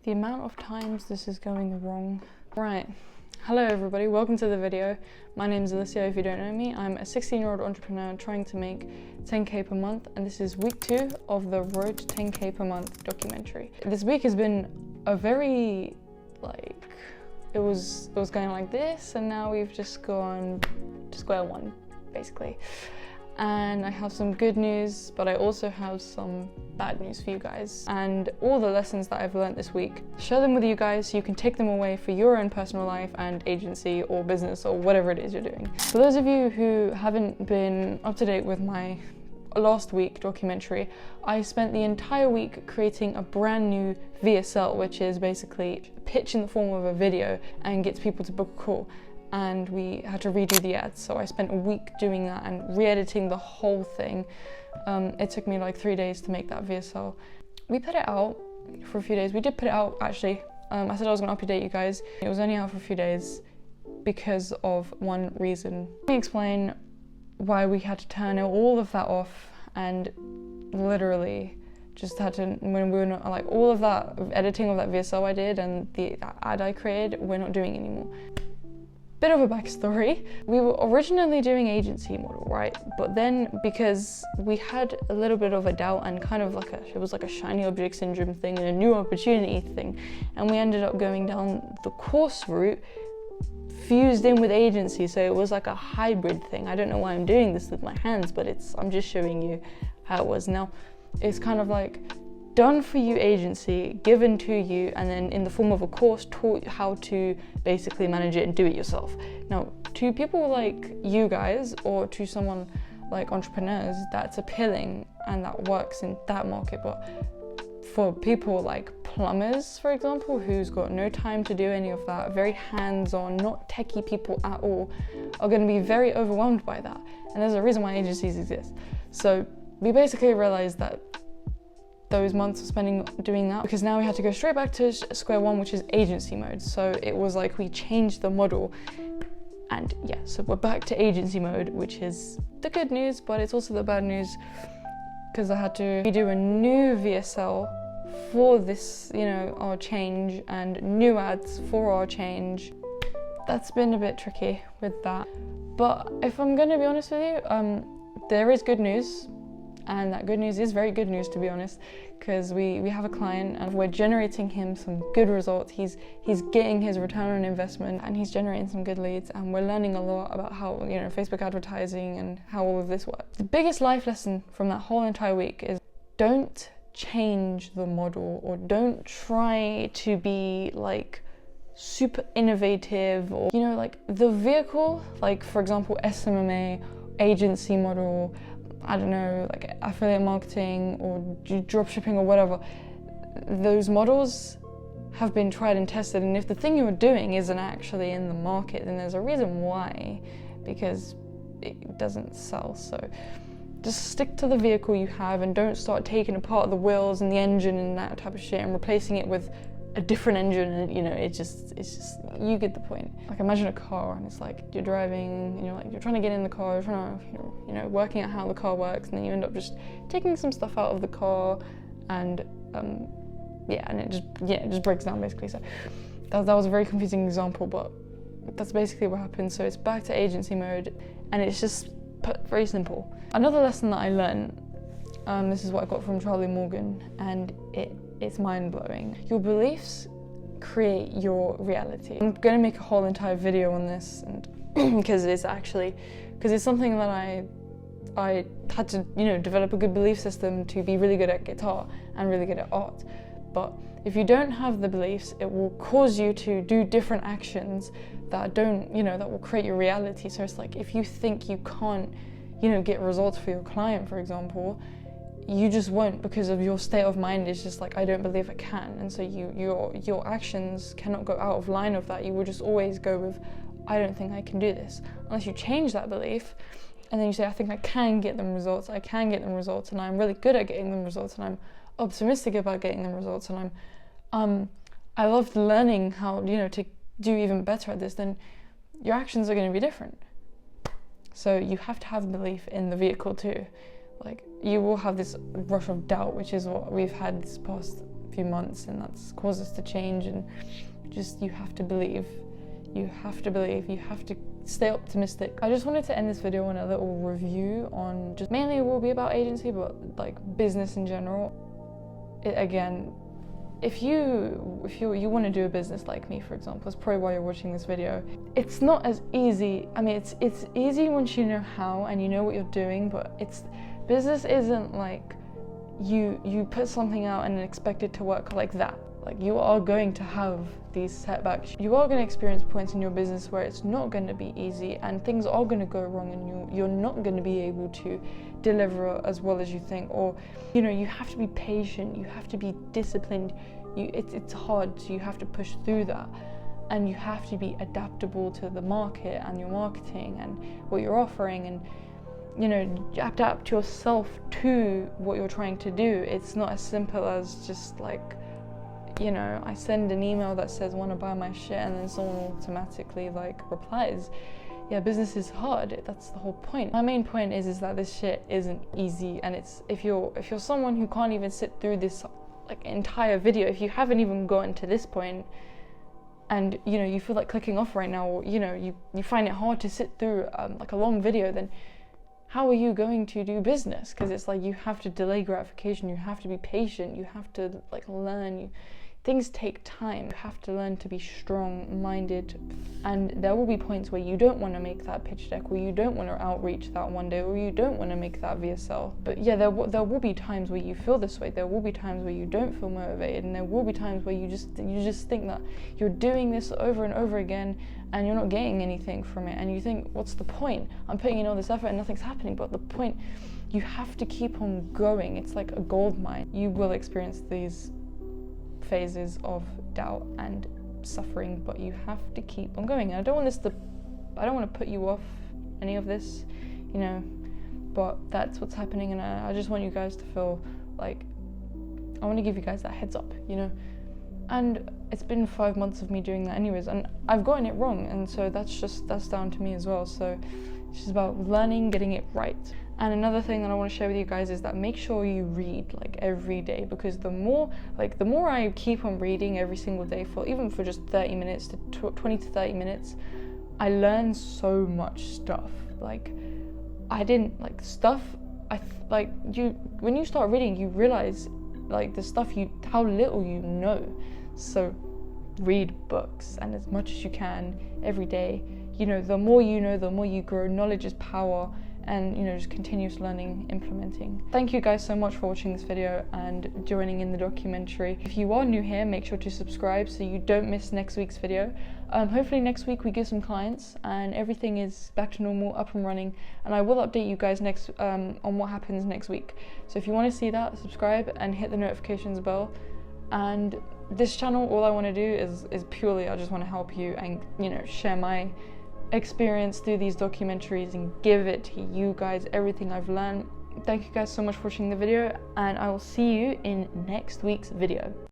The amount of times this is going wrong. Right. Hello everybody, welcome to the video. My name is Alicia, if you don't know me. I'm a 16-year-old entrepreneur trying to make 10k per month, and this is week 2 of the Road to 10k per month documentary. This week has been a very, it was going like this, and now we've just gone to square one, basically. And I have some good news, but I also have some bad news for you guys. And all the lessons that I've learned this week, share them with you guys so you can take them away for your own personal life and agency or business or whatever it is you're doing. For those of you who haven't been up to date with my last week documentary, I spent the entire week creating a brand new VSL, which is basically a pitch in the form of a video and gets people to book a call. And we had to redo the ads, so I spent a week doing that and re-editing the whole thing. It took me like 3 days to make that VSL. We put it out for a few days. We did put it out actually. I said I was going to update you guys. It was only out for a few days because of one reason. Let me explain why we had to turn all of that off, and literally just had to, when we were not, like, all of that editing of that VSL I did and the ad I created, we're not doing anymore. Bit of a backstory. We were originally doing agency model, right? But then because we had a little bit of a doubt and kind of like it was like a shiny object syndrome thing and a new opportunity thing, and we ended up going down the course route fused in with agency, so it was like a hybrid thing. I don't know why I'm doing this with my hands, but I'm just showing you how it was. Now, it's kind of like done for you agency, given to you, and then in the form of a course taught how to basically manage it and do it yourself. Now, to people like you guys, or to someone like entrepreneurs, that's appealing and that works in that market. But for people like plumbers, for example, who's got no time to do any of that, very hands-on, not techie people at all, are going to be very overwhelmed by that. And there's a reason why agencies exist. So we basically realized that those months of spending doing that, because now we had to go straight back to square one, which is agency mode. So it was like we changed the model, and yeah, so we're back to agency mode, which is the good news, but it's also the bad news, because I had to redo a new VSL for this, our change, and new ads for our change. That's been a bit tricky with that. But if I'm going to be honest with you, there is good news. And that good news is very good news, to be honest, because we have a client and we're generating him some good results. He's getting his return on investment and he's generating some good leads, and we're learning a lot about how, Facebook advertising and how all of this works. The biggest life lesson from that whole entire week is don't change the model, or don't try to be like super innovative, or like the vehicle, like for example SMMA, agency model, I don't know, like affiliate marketing or drop shipping or whatever. Those models have been tried and tested, and if the thing you're doing isn't actually in the market, then there's a reason why, because it doesn't sell. So just stick to the vehicle you have and don't start taking apart the wheels and the engine and that type of shit and replacing it with a different engine, and it's just you get the point. Like, imagine a car, and it's like you're driving, you're trying to get in the car, you're trying to working out how the car works, and then you end up just taking some stuff out of the car, and it just breaks down basically. So that was a very confusing example, but that's basically what happened. So it's back to agency mode, and it's just very simple. Another lesson that I learned, this is what I got from Charlie Morgan, and it's mind-blowing. Your beliefs create your reality. I'm going to make a whole entire video on this, and because it's something that I had to develop a good belief system to be really good at guitar and really good at art. But if you don't have the beliefs, it will cause you to do different actions that that will create your reality. So it's like, if you think you can't get results for your client, for example, you just won't, because of your state of mind. It's just like, I don't believe I can, and so your actions cannot go out of line of that. You will just always go with, I don't think I can do this, unless you change that belief, and then you say, I think I can get them results, and I'm really good at getting them results, and I'm optimistic about getting them results, and I love learning how to do even better at this. Then your actions are going to be different. So you have to have belief in the vehicle too. Like, you will have this rush of doubt, which is what we've had this past few months, and that's caused us to change. And just, you have to believe, you have to believe, you have to stay optimistic. I just wanted to end this video on a little review on, just mainly it will be about agency, but like business in general. Again, if you want to do a business like me, for example, that's probably why you're watching this video. It's not as easy. I mean, it's easy once you know how and you know what you're doing, but business isn't like you put something out and expect it to work like that. Like, you are going to have these setbacks. You are going to experience points in your business where it's not going to be easy and things are going to go wrong, and you're not going to be able to deliver as well as you think. Or, you know, you have to be patient, you have to be disciplined. It's hard, so you have to push through that. And you have to be adaptable to the market and your marketing and what you're offering, and, you know, adapt yourself to what you're trying to do. It's not as simple as just like, you know, I send an email that says want to buy my shit and then someone automatically like replies. Yeah, business is hard. That's the whole point. My main point is that this shit isn't easy, and it's if you're someone who can't even sit through this like entire video, if you haven't even gotten to this point, and you know you feel like clicking off right now, or you know you find it hard to sit through like a long video, then how are you going to do business? Because it's like you have to delay gratification, you have to be patient, you have to like learn. Things take time. You have to learn to be strong-minded, and there will be points where you don't want to make that pitch deck, where you don't want to outreach that one day, or you don't want to make that VSL. But yeah, there will be times where you feel this way. There will be times where you don't feel motivated, and there will be times where you just think that you're doing this over and over again, and you're not getting anything from it, and you think, what's the point? I'm putting in all this effort and nothing's happening. But the point, you have to keep on going. It's like a gold mine. You will experience these phases of doubt and suffering, but you have to keep on going. And I don't want to put you off any of this, you know, but that's what's happening, and I just want you guys to feel like, I want to give you guys that heads up, you know. And it's been 5 months of me doing that anyways, and I've gotten it wrong, and so that's down to me as well. So it's just about learning, getting it right. And another thing that I want to share with you guys is that make sure you read like every day, because the more I keep on reading every single day, even for just 30 minutes to 20 to 30 minutes, I learn so much stuff. Like, I didn't like stuff. When you start reading, you realize like the stuff how little you know. So read books, and as much as you can every day. You know, the more you know, the more you grow. Knowledge is power. And, you know, just continuous learning, implementing. Thank you guys so much for watching this video and joining in the documentary. If you are new here, make sure to subscribe so you don't miss next week's video. Hopefully next week we get some clients and everything is back to normal, up and running, and I will update you guys next on what happens next week. So if you want to see that, subscribe and hit the notifications bell. And this channel, all I want to do is purely, I just want to help you and, you know, share my experience through these documentaries and give it to you guys, everything I've learned. Thank you guys so much for watching the video, and I will see you in next week's video.